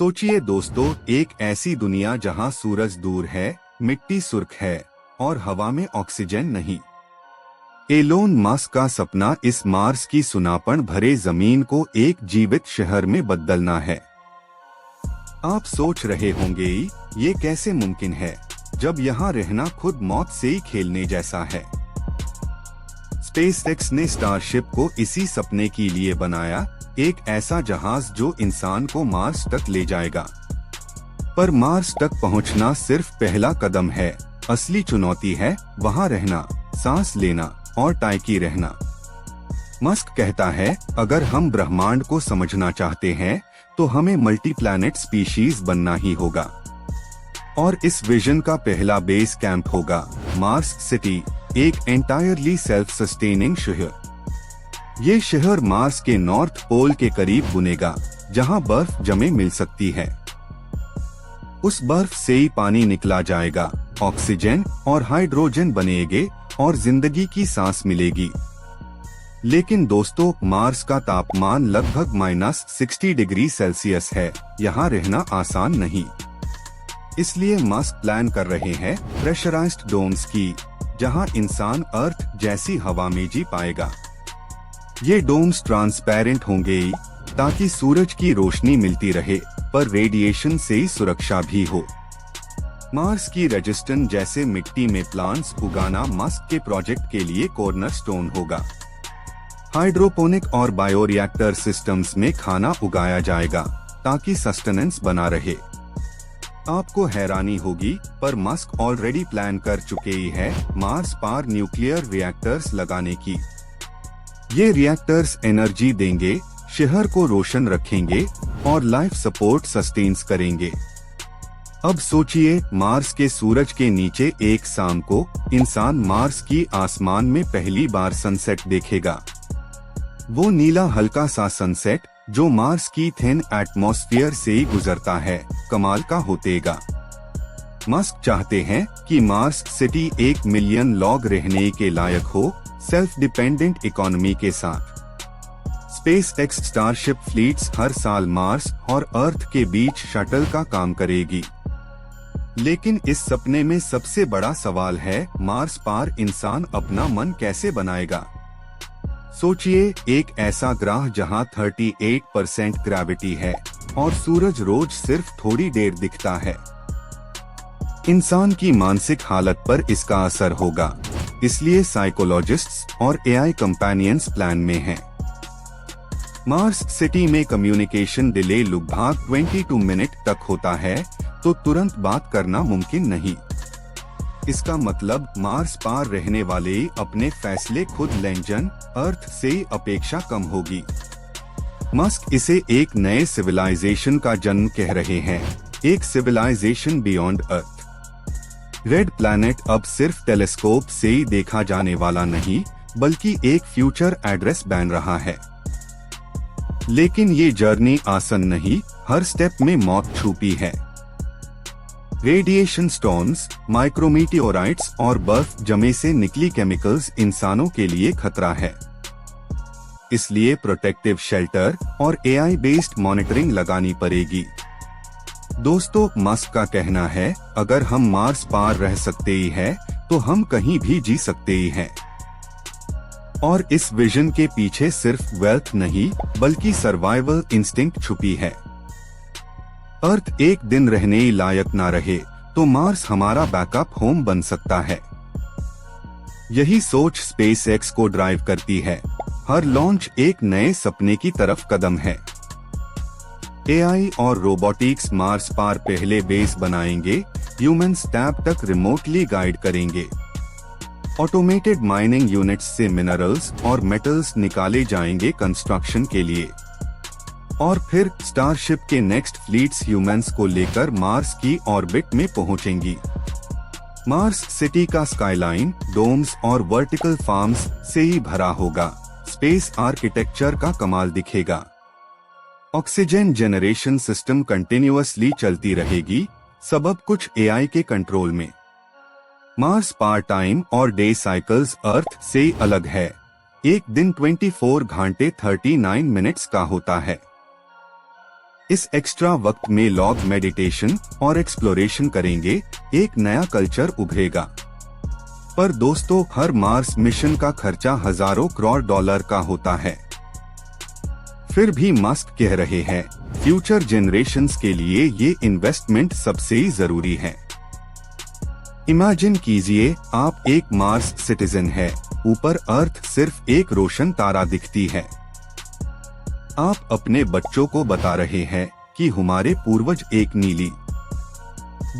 सोचिए दोस्तों, एक ऐसी दुनिया जहां सूरज दूर है, मिट्टी सुर्ख है और हवा में ऑक्सीजन नहीं। एलोन मस्क का सपना इस मार्स की सुनापन भरे जमीन को एक जीवित शहर में बदलना है। आप सोच रहे होंगे ये कैसे मुमकिन है, जब यहाँ रहना खुद मौत से ही खेलने जैसा है। स्पेसएक्स ने स्टारशिप को इसी सपने के लिए बनाया, एक ऐसा जहाज जो इंसान को मार्स तक ले जाएगा। पर मार्स तक पहुंचना सिर्फ पहला कदम है, असली चुनौती है वहां रहना, सांस लेना और टाइकी रहना। मस्क कहता है, अगर हम ब्रह्मांड को समझना चाहते हैं तो हमें मल्टी प्लैनेट स्पीशीज बनना ही होगा। और इस विजन का पहला बेस कैंप होगा मार्स सिटी, एक एंटायरली सेल्फ सस्टेनिंग शहर। ये शहर मार्स के नॉर्थ पोल के करीब बुनेगा, जहां बर्फ जमे मिल सकती है। उस बर्फ से ही पानी निकला जाएगा, ऑक्सीजन और हाइड्रोजन बनेंगे और जिंदगी की सांस मिलेगी। लेकिन दोस्तों, मार्स का तापमान लगभग -60 डिग्री सेल्सियस है, यहाँ रहना आसान नहीं। इसलिए मस्क प्लान कर रहे हैं प्रेशराइज्ड डोम्स की, जहां इंसान अर्थ जैसी हवा में जी पाएगा। ये डोम्स ट्रांसपेरेंट होंगे ताकि सूरज की रोशनी मिलती रहे, पर रेडिएशन से ही सुरक्षा भी हो। मार्स की रेजिस्टेंट जैसे मिट्टी में प्लांट्स उगाना मस्क के प्रोजेक्ट के लिए कॉर्नरस्टोन होगा। हाइड्रोपोनिक और बायोरिएक्टर सिस्टम्स में खाना उगाया जाएगा ताकि सस्टेनेंस बना रहे। आपको हैरानी होगी, पर मस्क ऑलरेडी प्लान कर चुके ही है मार्स पार न्यूक्लियर रिएक्टर्स लगाने की। ये रिएक्टर्स एनर्जी देंगे, शहर को रोशन रखेंगे और लाइफ सपोर्ट सस्टेन्स करेंगे। अब सोचिए, मार्स के सूरज के नीचे एक शाम को इंसान मार्स की आसमान में पहली बार सनसेट देखेगा। वो नीला हल्का सा सनसेट जो मार्स की थिन एटमॉस्फेयर से ही गुजरता है, कमाल का होतेगा। मस्क चाहते हैं कि मार्स सिटी 1 मिलियन लोग रहने के लायक हो, सेल्फ डिपेंडेंट इकोनॉमी के साथ। स्पेसएक्स स्टारशिप फ्लीट्स हर साल मार्स और अर्थ के बीच शटल का काम करेगी। लेकिन इस सपने में सबसे बड़ा सवाल है, मार्स पार इंसान अपना मन कैसे बनाएगा। सोचिए, एक ऐसा ग्रह जहां 38% ग्रेविटी है और सूरज रोज सिर्फ थोड़ी देर दिखता है। इंसान की मानसिक हालत पर इसका असर होगा, इसलिए साइकोलॉजिस्ट्स और एआई कंपेनियंस प्लान में हैं। मार्स सिटी में कम्युनिकेशन डिले लगभग 22 मिनट तक होता है, तो तुरंत बात करना मुमकिन नहीं। इसका मतलब मार्स पार रहने वाले अपने फैसले खुद लेंजन अर्थ से अपेक्षा कम होगी। मस्क इसे एक नए सिविलाइजेशन का जन्म कह रहे हैं, एक civilization beyond Earth. Red planet अब सिर्फ टेलीस्कोप से ही देखा जाने वाला नहीं, बल्कि एक फ्यूचर एड्रेस बन रहा है। लेकिन ये जर्नी आसान नहीं, हर स्टेप में मौत छुपी है। रेडिएशन स्टॉर्म्स, माइक्रोमीटियोराइट्स और बर्फ जमे से निकली केमिकल्स इंसानों के लिए खतरा है। इसलिए प्रोटेक्टिव शेल्टर और एआई बेस्ड मॉनिटरिंग लगानी पड़ेगी। दोस्तों, मस्क का कहना है, अगर हम मार्स पार रह सकते ही हैं, तो हम कहीं भी जी सकते ही हैं। और इस विजन के पीछे सिर्फ वेल्थ नहीं, बल्कि सर्वाइवल इंस्टिंक्ट छुपी है। अर्थ एक दिन रहने लायक ना रहे, तो मार्स हमारा बैकअप होम बन सकता है। यही सोच स्पेसएक्स को ड्राइव करती है। हर लॉन्च एक नए सपने की तरफ कदम है। एआई और रोबोटिक्स मार्स पार पहले बेस बनाएंगे, ह्यूमंस टैब तक रिमोटली गाइड करेंगे। ऑटोमेटेड माइनिंग यूनिट्स से मिनरल्स और मेटल्स निकाले जाएंगे कंस्ट्रक्शन के लिए। और फिर स्टारशिप के नेक्स्ट फ्लीट्स ह्यूमंस को लेकर मार्स की ऑर्बिट में पहुंचेंगी। मार्स सिटी का स्काईलाइन, डोम्स और वर्टिकल फार्म्स से ही भरा होगा। स्पेस आर्किटेक्चर का कमाल दिखेगा। ऑक्सीजन जनरेशन सिस्टम कंटिन्यूअसली चलती रहेगी, सब कुछ एआई के कंट्रोल में। मार्स पार टाइम और डे साइकिल्स अर्थ से अलग है। एक दिन 24 घंटे 39 मिनट्स का होता है। इस एक्स्ट्रा वक्त में लोग मेडिटेशन और एक्सप्लोरेशन करेंगे, एक नया कल्चर उभरेगा। पर दोस्तों, हर मार्स मिशन का खर्चा हजारों करोड़ डॉलर का होता है। फिर भी मस्क कह रहे हैं, फ्यूचर जनरेशंस के लिए ये इन्वेस्टमेंट सबसे जरूरी है। इमेजिन कीजिए, आप एक मार्स सिटीजन है, ऊपर अर्थ सिर्फ एक रोशन तारा दिखती है। आप अपने बच्चों को बता रहे हैं कि हमारे पूर्वज एक नीली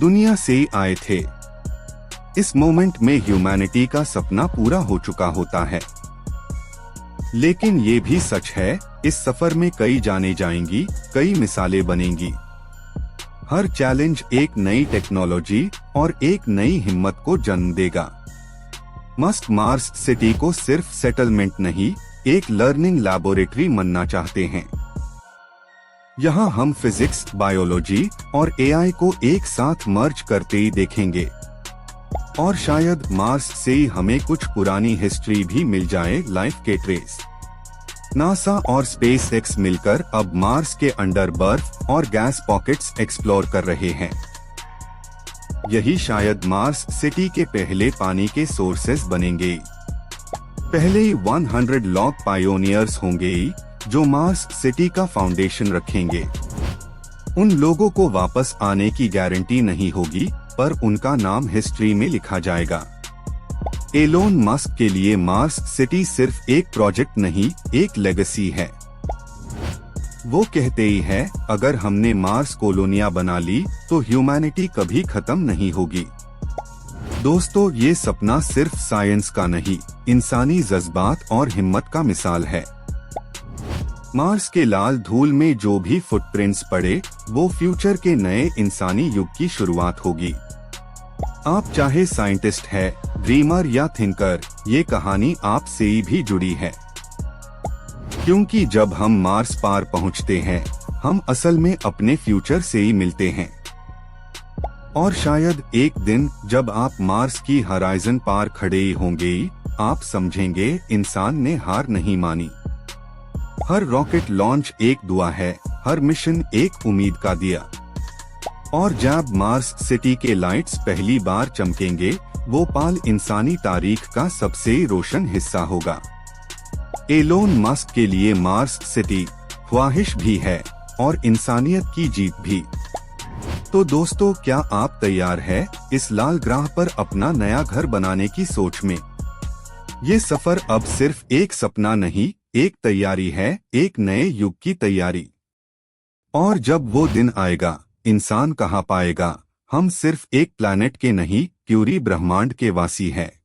दुनिया से आए थे। इस मोमेंट में ह्यूमैनिटी का सपना पूरा हो चुका होता है। लेकिन ये भी सच है, इस सफर में कई जाने जाएंगी, कई मिसालें बनेंगी। हर चैलेंज एक नई टेक्नोलॉजी और एक नई हिम्मत को जन्म देगा। मस्क मार्स सिटी को सिर्फ सेटलमेंट नहीं, एक लर्निंग लैबोरेटरी बनना चाहते हैं। यहाँ हम फिजिक्स, बायोलॉजी और एआई को एक साथ मर्ज करते ही देखेंगे। और शायद मार्स से ही हमें कुछ पुरानी हिस्ट्री भी मिल जाए, लाइफ के ट्रेस। नासा और स्पेस एक्स मिलकर अब मार्स के अंडर बर्फ और गैस पॉकेट्स एक्सप्लोर कर रहे हैं। यही शायद मार्स सिटी के पहले पानी के सोर्सेस बनेंगे। पहले 100 लॉग पायोनियर्स होंगे जो मार्स सिटी का फाउंडेशन रखेंगे। उन लोगों को वापस आने की गारंटी नहीं होगी, पर उनका नाम हिस्ट्री में लिखा जाएगा। एलोन मस्क के लिए मार्स सिटी सिर्फ एक प्रोजेक्ट नहीं, एक लेगेसी है। वो कहते ही है, अगर हमने मार्स कॉलोनियां बना ली तो ह्यूमैनिटी कभी खत्म नहीं होगी। दोस्तों, ये सपना सिर्फ साइंस का नहीं, इंसानी जज्बात और हिम्मत का मिसाल है। मार्स के लाल धूल में जो भी फुटप्रिंट्स पड़े, वो फ्यूचर के नए इंसानी युग की शुरुआत होगी। आप चाहे साइंटिस्ट है, ड्रीमर या थिंकर, ये कहानी आपसे ही भी जुड़ी है। क्योंकि जब हम मार्स पार पहुंचते हैं, हम असल में अपने फ्यूचर से ही मिलते हैं। और शायद एक दिन जब आप मार्स की हराइजन पार खड़े होंगे, आप समझेंगे इंसान ने हार नहीं मानी। हर रॉकेट लॉन्च एक दुआ है, हर मिशन एक उम्मीद का दिया। और जब मार्स सिटी के लाइट्स पहली बार चमकेंगे, वो पल इंसानी तारीख का सबसे रोशन हिस्सा होगा। एलोन मस्क के लिए मार्स सिटी ख्वाहिश भी है और इंसानियत की जीत भी। तो दोस्तों, क्या आप तैयार हैं इस लाल ग्रह पर अपना नया घर बनाने की सोच में? ये सफर अब सिर्फ एक सपना नहीं, एक तैयारी है, एक नए युग की तैयारी। और जब वो दिन आएगा, इंसान कहाँ पाएगा हम सिर्फ एक प्लैनेट के नहीं, पूरी ब्रह्मांड के वासी हैं।